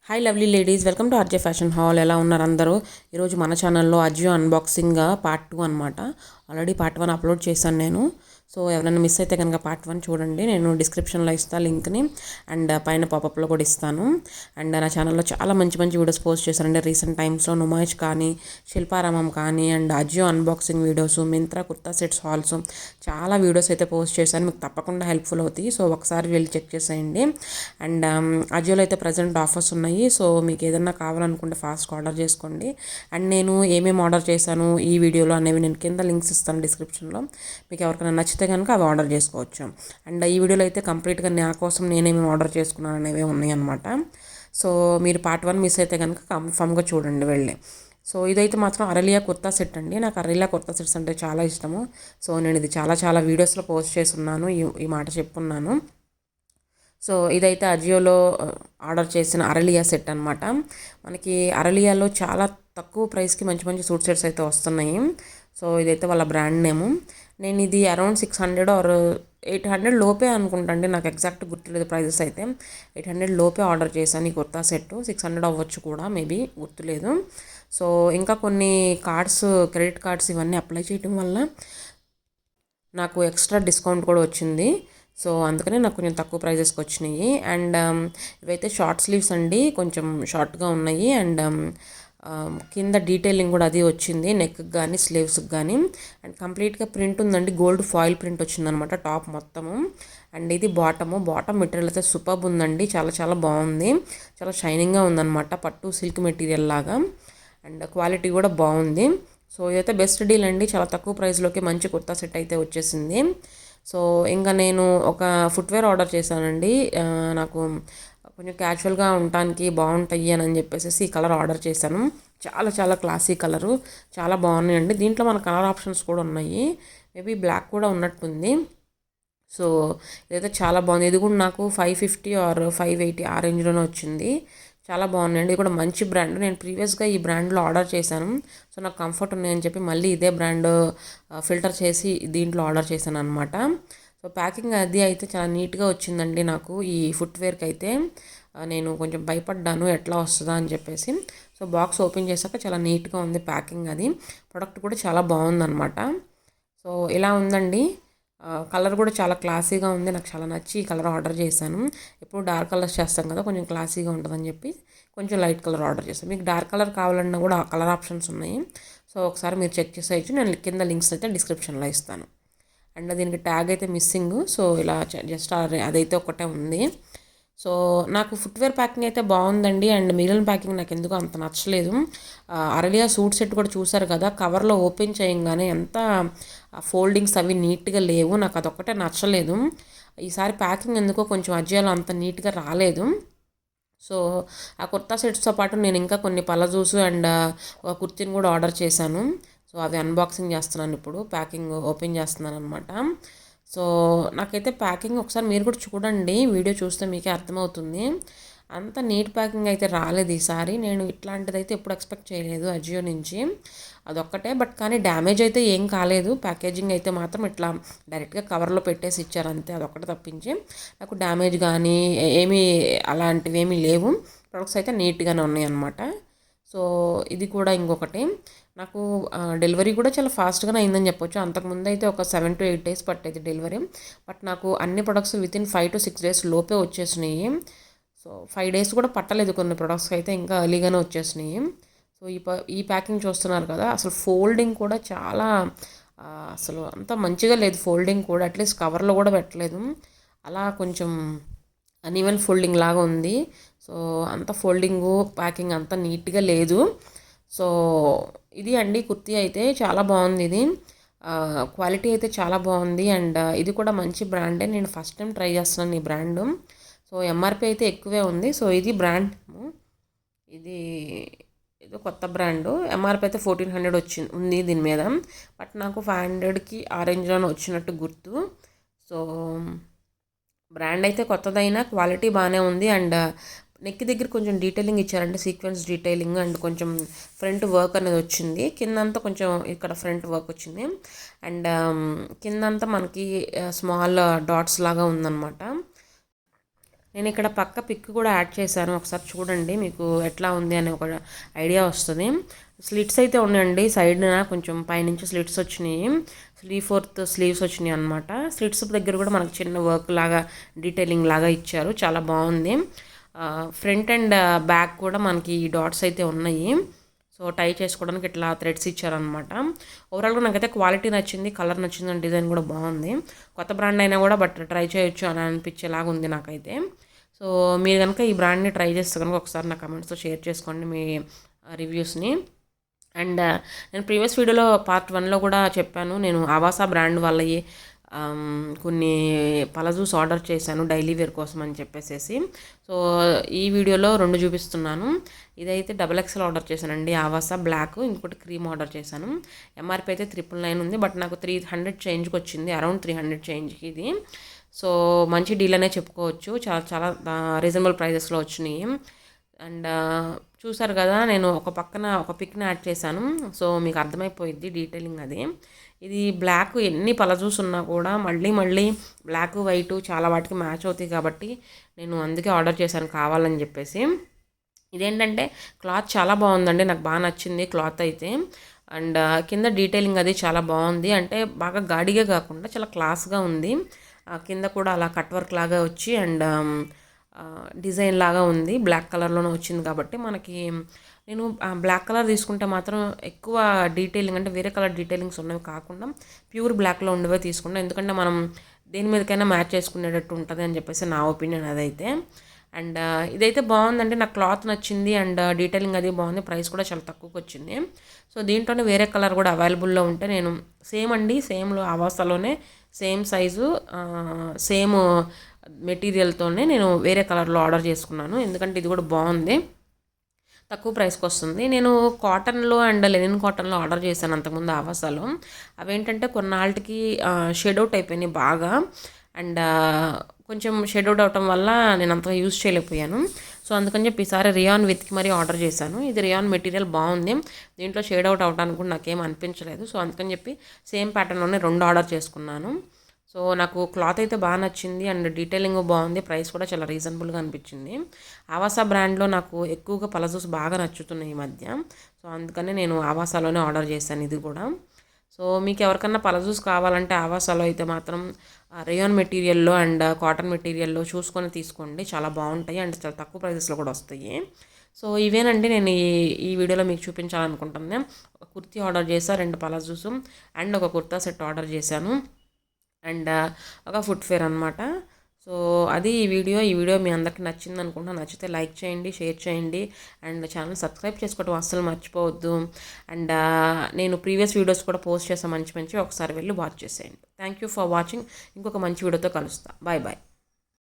Hi lovely ladies, welcome to RJ fashion hall. ఎలా ఉన్నారు అందరూ? ఈరోజు మన ఛానల్లో అజియో అన్బాక్సింగ్ పార్ట్ 2 అనమాట. ఆల్రెడీ పార్ట్ 1 అప్లోడ్ చేశాను నేను. సో ఎవరైనా మిస్ అయితే కనుక పార్ట్ 1 చూడండి. నేను డిస్క్రిప్షన్లో ఇస్తాను లింక్ని, అండ్ పైన పాపప్లో కూడా ఇస్తాను. అండ్ నా ఛానల్లో చాలా మంచి మంచి వీడియోస్ పోస్ట్ చేశానండి రీసెంట్ టైమ్స్లో. నుమాయిష్ కానీ, శిల్పారామం కానీ, and Ajio unboxing videos, Myntra kurta sets halls, చాలా వీడియోస్ అయితే పోస్ట్ చేశాను. మీకు తప్పకుండా హెల్ప్ఫుల్ అవుతాయి. సో ఒకసారి వెళ్ళి చెక్ చేసేయండి. అండ్ అజియోలో అయితే ప్రజెంట్ ఆఫర్స్ ఉన్నాయి. సో మీకు ఏదన్నా కావాలనుకుంటే ఫాస్ట్గా ఆర్డర్ చేసుకోండి. అండ్ నేను ఏమేమి ఆర్డర్ చేశాను ఈ వీడియోలో అనేవి నేను కింద లింక్స్ ఇస్తాను డిస్క్రిప్షన్లో. మీకు ఎవరికైనా నచ్చితే కనుక అవి ఆర్డర్ చేసుకోవచ్చు. అండ్ ఈ వీడియోలో అయితే కంప్లీట్గా నా కోసం నేనేమేమి ఆర్డర్ చేసుకున్నాను అనేవి ఉన్నాయి అనమాట. సో మీరు పార్ట్ 1 మిస్ అయితే కనుక కన్ఫామ్గా చూడండి వెళ్ళి. సో ఇదైతే మాత్రం అరెలియా కుర్తా సెట్ అండి. నాకు అరెలియా కుర్తా సెట్స్ అంటే చాలా ఇష్టము. సో నేను ఇది చాలా వీడియోస్లో పోస్ట్ చేస్తున్నాను, ఈ మాట చెప్పున్నాను. సో ఇదైతే అజియోలో ఆర్డర్ చేసిన అరెలియా సెట్ అనమాట. మనకి అరెలియాలో చాలా తక్కువ ప్రైస్కి మంచి మంచి సూట్ సెట్స్ అయితే వస్తున్నాయి. సో ఇదైతే వాళ్ళ బ్రాండ్ నేము. నేను ఇది అరౌండ్ 600 ఆర్ 800 లోపే అనుకుంటాండి, నాకు ఎగ్జాక్ట్ గుర్తులేదు ప్రైజెస్ అయితే. 800 లోపే ఆర్డర్ చేశాను ఈ కుర్తా సెట్. 600 అవ్వచ్చు కూడా, మేబీ గుర్తులేదు. సో ఇంకా కొన్ని కార్డ్స్, క్రెడిట్ కార్డ్స్ ఇవన్నీ అప్లై చేయడం వల్ల నాకు ఎక్స్ట్రా డిస్కౌంట్ కూడా వచ్చింది. సో అందుకనే నాకు కొంచెం తక్కువ ప్రైజెస్కి వచ్చినాయి. అండ్ ఇవైతే షార్ట్ స్లీవ్స్ అండి, కొంచెం షార్ట్గా ఉన్నాయి. అండ్ కింద డీటెయిలింగ్ కూడా అది వచ్చింది, నెక్కి కానీ స్లీవ్స్కి కానీ. అండ్ కంప్లీట్గా ప్రింట్ ఉందండి, గోల్డ్ ఫాయిల్ ప్రింట్ వచ్చిందనమాట టాప్ మొత్తము. అండ్ ఇది బాటమ్ మెటీరియల్ అయితే సూపర్బ్ ఉందండి, చాలా బాగుంది. చాలా షైనింగ్గా ఉందన్నమాట, పట్టు సిల్క్ మెటీరియల్ లాగా. అండ్ క్వాలిటీ కూడా బాగుంది. సో ఇదైతే బెస్ట్ డీల్ అండి, చాలా తక్కువ ప్రైస్లోకి మంచి కుర్తా సెట్ అయితే వచ్చేసింది. సో ఇంకా నేను ఒక ఫుట్వేర్ ఆర్డర్ చేశానండి. నాకు కొంచెం క్యాజువల్గా ఉండటానికి బాగుంటాయి అని చెప్పేసి ఈ కలర్ ఆర్డర్ చేశాను. చాలా క్లాసీ కలరు, చాలా బాగున్నాయండి. దీంట్లో మన కలర్ ఆప్షన్స్ కూడా ఉన్నాయి, మేబీ బ్లాక్ కూడా ఉన్నట్టుంది. సో ఇదైతే చాలా బాగుంది. ఇది కూడా నాకు 550 ఆర్ 580 ఆ రేంజ్లోనే వచ్చింది. చాలా బాగున్నాయండి. ఇది కూడా మంచి బ్రాండ్. నేను ప్రీవియస్గా ఈ బ్రాండ్లో ఆర్డర్ చేశాను. సో నాకు కంఫర్ట్ ఉన్నాయని చెప్పి మళ్ళీ ఇదే బ్రాండ్ ఫిల్టర్ చేసి దీంట్లో ఆర్డర్ చేశాను అనమాట. సో ప్యాకింగ్ అది అయితే చాలా నీట్గా వచ్చిందండి. నాకు ఈ ఫుట్వేర్కి అయితే నేను కొంచెం భయపడ్డాను ఎట్లా వస్తుందా అని చెప్పేసి. సో బాక్స్ ఓపెన్ చేశాక చాలా నీట్గా ఉంది ప్యాకింగ్, అది ప్రొడక్ట్ కూడా చాలా బాగుందన్నమాట. సో ఇలా ఉందండి. కలర్ కూడా చాలా క్లాసీగా ఉంది, నాకు చాలా నచ్చి ఈ కలర్ ఆర్డర్ చేశాను. ఎప్పుడు డార్క్ కలర్స్ చేస్తాం కదా, కొంచెం క్లాసీగా ఉంటుందని చెప్పి కొంచెం లైట్ కలర్ ఆర్డర్ చేశాను. మీకు డార్క్ కలర్ కావాలన్నా కూడా కలర్ ఆప్షన్స్ ఉన్నాయి. సో ఒకసారి మీరు చెక్ చేసేయచ్చు, నేను కింద లింక్స్ అయితే డిస్క్రిప్షన్లో ఇస్తాను. అండ్ దీనికి ట్యాగ్ అయితే మిస్సింగ్, సో ఇలా జస్ట్ అదైతే ఒకటే ఉంది. సో నాకు ఫుట్వేర్ ప్యాకింగ్ అయితే బాగుందండి. అండ్ మిగిలిన ప్యాకింగ్ నాకు ఎందుకు అంత నచ్చలేదు. అరెలియా సూట్ సెట్ కూడా చూసారు కదా, కవర్లో ఓపెన్ చేయంగానే ఎంత ఫోల్డింగ్స్ అవి నీట్గా లేవు, నాకు అదొక్కటే నచ్చలేదు. ఈసారి ప్యాకింగ్ ఎందుకో కొంచెం అజియోలో అంత నీట్గా రాలేదు. సో ఆ కుర్తా సెట్స్తో పాటు నేను ఇంకా కొన్ని పలాజోస్ అండ్ ఒక కుర్తీని కూడా ఆర్డర్ చేశాను. సో అవి అన్బాక్సింగ్ చేస్తున్నాను ఇప్పుడు, ప్యాకింగ్ ఓపెన్ చేస్తున్నాను అనమాట. సో నాకైతే ప్యాకింగ్ ఒకసారి మీరు కూడా చూడండి, వీడియో చూస్తే మీకే అర్థమవుతుంది. అంత నీట్ ప్యాకింగ్ అయితే రాలేదు ఈసారి. నేను ఇట్లాంటిది అయితే ఎప్పుడు ఎక్స్పెక్ట్ చేయలేదు అజియో నుంచి. అదొక్కటే, బట్ కానీ డ్యామేజ్ అయితే ఏం కాలేదు. ప్యాకేజింగ్ అయితే మాత్రం ఇట్లా డైరెక్ట్గా కవర్లో పెట్టేసి ఇచ్చారు అంతే, అదొక్కటే తప్పించి నాకు డ్యామేజ్ కానీ ఏమీ అలాంటివి ఏమీ లేవు. ప్రొడక్ట్స్ అయితే నీట్గానే ఉన్నాయి అన్నమాట. సో ఇది కూడా ఇంకొకటి, నాకు డెలివరీ కూడా చాలా ఫాస్ట్గానే అయిందని చెప్పొచ్చు. అంతకుముందు అయితే ఒక 7 to 8 days పట్టేది డెలివరీ, బట్ నాకు అన్ని ప్రొడక్ట్స్ వితిన్ 5 to 6 days లోపే వచ్చేసినాయి. సో 5 days కూడా పట్టలేదు కొన్ని ప్రొడక్ట్స్కి అయితే, ఇంకా ఎర్లీగానే వచ్చేసినాయి. సో ఈ ప్యాకింగ్ చూస్తున్నారు కదా, అసలు ఫోల్డింగ్ కూడా చాలా అసలు అంత మంచిగా లేదు. ఫోల్డింగ్ కూడా అట్లీస్ట్ కవర్లో కూడా పెట్టలేదు, అలా కొంచెం అన్ఈవెన్ ఫోల్డింగ్ లాగా ఉంది. సో అంత ఫోల్డింగు ప్యాకింగ్ అంత నీట్గా లేదు. సో ఇది అండి కుర్తీ అయితే చాలా బాగుంది. ఇది క్వాలిటీ అయితే చాలా బాగుంది. అండ్ ఇది కూడా మంచి బ్రాండే, నేను ఫస్ట్ టైం ట్రై చేస్తున్నాను ఈ బ్రాండ్. సో ఎంఆర్పి అయితే ఎక్కువే ఉంది. సో ఇది బ్రాండ్, ఇది ఏదో కొత్త బ్రాండు. ఎంఆర్పి అయితే 1400 ఉంది దీని మీద, బట్ నాకు 500కి ఆ రేంజ్లోనే వచ్చినట్టు గుర్తు. సో బ్రాండ్ అయితే కొత్తదైనా క్వాలిటీ బాగానే ఉంది. అండ్ నెక్ దగ్గర కొంచెం డీటెయిలింగ్ ఇచ్చారంటే సీక్వెన్స్ డీటెయిలింగ్, అండ్ కొంచెం ఫ్రంట్ వర్క్ అనేది వచ్చింది. కిందంతా కొంచెం ఇక్కడ ఫ్రంట్ వర్క్ వచ్చింది. అండ్ కిందంతా మనకి స్మాల్ డాట్స్ లాగా ఉందన్నమాట. నేను ఇక్కడ పక్క పిక్ కూడా యాడ్ చేశాను, ఒకసారి చూడండి, మీకు ఎట్లా ఉంది అనే ఒక ఐడియా వస్తుంది. స్లిట్స్ అయితే ఉన్నాయండి, సైడ్న కొంచెం పైనుంచి స్లిట్స్ వచ్చినాయి, 3/4 స్లీవ్స్ వచ్చినాయి అనమాట. స్లిట్స్ దగ్గర కూడా మనకు చిన్న వర్క్ లాగా డీటెయిలింగ్ లాగా ఇచ్చారు, చాలా బాగుంది. ఫ్రంట్ అండ్ బ్యాక్ కూడా మనకి డాట్స్ అయితే ఉన్నాయి. సో టై చేసుకోవడానికి ఇట్లా థ్రెడ్స్ ఇచ్చారనమాట. ఓవరాల్గా నాకైతే క్వాలిటీ నచ్చింది, కలర్ నచ్చింది, అండ్ డిజైన్ కూడా బాగుంది. కొత్త బ్రాండ్ అయినా కూడా బట్ ట్రై చేయొచ్చు అని అనిపించేలాగా ఉంది నాకైతే. సో మీరు కనుక ఈ బ్రాండ్ని ట్రై చేస్తే కనుక ఒకసారి నా కమెంట్స్తో షేర్ చేసుకోండి మీ రివ్యూస్ని. అండ్ నేను ప్రీవియస్ వీడియోలో పార్ట్ 1లో కూడా చెప్పాను, నేను ఆవాసా బ్రాండ్ వాళ్ళవి కొన్ని పలాజోస్ ఆర్డర్ చేశాను డైలీ వేర్ కోసం అని చెప్పేసి. సో ఈ వీడియోలో 2 చూపిస్తున్నాను. ఇదైతే XXL ఆర్డర్ చేశానండి, ఆవాసా బ్లాక్, ఇంకోటి క్రీమ్ ఆర్డర్ చేశాను. ఎంఆర్పి అయితే 999 ఉంది, బట్ నాకు 300 చేంజ్కి వచ్చింది, అరౌండ్ 300 చేంజ్కి ఇది. సో మంచి డీల్ అనే చెప్పుకోవచ్చు, చాలా చాలా రీజనబుల్ ప్రైజెస్లో వచ్చినాయి. అండ్ చూసారు కదా, నేను ఒక పక్కన ఒక పిక్ని యాడ్ చేశాను, సో మీకు అర్థమైపోయింది డీటెయిలింగ్ అది. ఇది బ్లాక్, ఎన్ని పలాజోస్ ఉన్నా కూడా మళ్ళీ బ్లాక్ వైట్ చాలా వాటికి మ్యాచ్ అవుతాయి కాబట్టి నేను అందుకే ఆర్డర్ చేశాను కావాలని చెప్పేసి. ఇదేంటంటే క్లాత్ చాలా బాగుందండి, నాకు బాగా నచ్చింది క్లాత్ అయితే. అండ్ కింద డీటెయిలింగ్ అది చాలా బాగుంది, అంటే బాగా గాడిగా కాకుండా చాలా క్లాస్గా ఉంది. కింద కూడా అలా కట్ వర్క్ లాగా వచ్చి అండ్ డిజైన్ లాగా ఉంది, బ్లాక్ కలర్లోనే వచ్చింది కాబట్టి మనకి. నేను బ్లాక్ కలర్ తీసుకుంటే మాత్రం ఎక్కువ డీటెయిలింగ్, అంటే వేరే కలర్ డీటెయిలింగ్స్ ఉన్నవి కాకుండా ప్యూర్ బ్లాక్లో ఉండేవే తీసుకుంటాం, ఎందుకంటే మనం దేని మీదకైనా మ్యాచ్ చేసుకునేటట్టు ఉంటుంది అని చెప్పేసి నా ఒపీనియన్ అదైతే. అండ్ ఇదైతే బాగుందండి, నాకు క్లాత్ నచ్చింది అండ్ డీటెయిలింగ్ అది బాగుంది, ప్రైస్ కూడా చాలా తక్కువకి వచ్చింది. సో దీంట్లోనే వేరే కలర్ కూడా అవైలబుల్లో ఉంటే నేను సేమ్ అండి, సేమ్లో ఆవాసాలోనే సేమ్ సైజు సేమ్ మెటీరియల్తోనే నేను వేరే కలర్లో ఆర్డర్ చేసుకున్నాను, ఎందుకంటే ఇది కూడా బాగుంది, తక్కువ ప్రైస్కి వస్తుంది. నేను కాటన్లో అండ్ లెనిన్ కాటన్లో ఆర్డర్ చేశాను అంతకుముందు ఆవాసాలో. అవేంటంటే కొన్నాళ్ళకి షెడ్ అవుట్ అయిపోయినాయి బాగా, అండ్ కొంచెం షెడ్ అవుట్ అవటం వల్ల నేను అంతగా యూజ్ చేయలేకపోయాను. సో అందుకని చెప్పి ఈసారి రియాన్ వెతికి మరీ ఆర్డర్ చేశాను. ఇది రియాన్ మెటీరియల్ బాగుంది, దీంట్లో షేడ్ అవుట్ అవడానికి కూడా నాకేం అనిపించలేదు. సో అందుకని చెప్పి సేమ్ ప్యాటర్న్లోనే 2 ఆర్డర్ చేసుకున్నాను. సో నాకు క్లాత్ అయితే బాగా నచ్చింది అండ్ డీటెయిలింగ్ బాగుంది, ప్రైస్ కూడా చాలా రీజనబుల్గా అనిపించింది. ఆవాసా బ్రాండ్లో నాకు ఎక్కువగా పలాజోస్ బాగా నచ్చుతున్నాయి ఈ మధ్య. సో అందుకని నేను ఆవాసాలోనే ఆర్డర్ చేశాను ఇది కూడా. సో మీకు ఎవరికన్నా పలాజోస్ కావాలంటే ఆవాసాలో అయితే మాత్రం రేయాన్ మెటీరియల్లో అండ్ కాటన్ మెటీరియల్లో చూసుకొని తీసుకోండి, చాలా బాగుంటాయి అండ్ చాలా తక్కువ ప్రైజెస్లో కూడా వస్తాయి. సో ఇవేనండి నేను ఈ వీడియోలో మీకు చూపించాలనుకుంటున్నాను. ఒక కుర్తీ ఆర్డర్ చేశాను, 2 పలాజోస్ అండ్ ఒక కుర్తా సెట్ ఆర్డర్ చేశాను అండ్ ఒక ఫుట్వేర్ అనమాట. సో అది ఈ వీడియో మీ అందరికి నచ్చింది అనుకుంటున్నాను. నచ్చితే లైక్ చేయండి, షేర్ చేయండి అండ్ ఛానల్ సబ్స్క్రైబ్ చేసుకోవడం అస్సలు మర్చిపోవద్దు. అండ్ నేను ప్రీవియస్ వీడియోస్ కూడా పోస్ట్ చేసాను మంచి ఒకసారి వెళ్ళి వాచ్ చేసేయండి. Thank you for watching. ఇంకొక మంచి వీడియోతో కలుస్తా. Bye bye.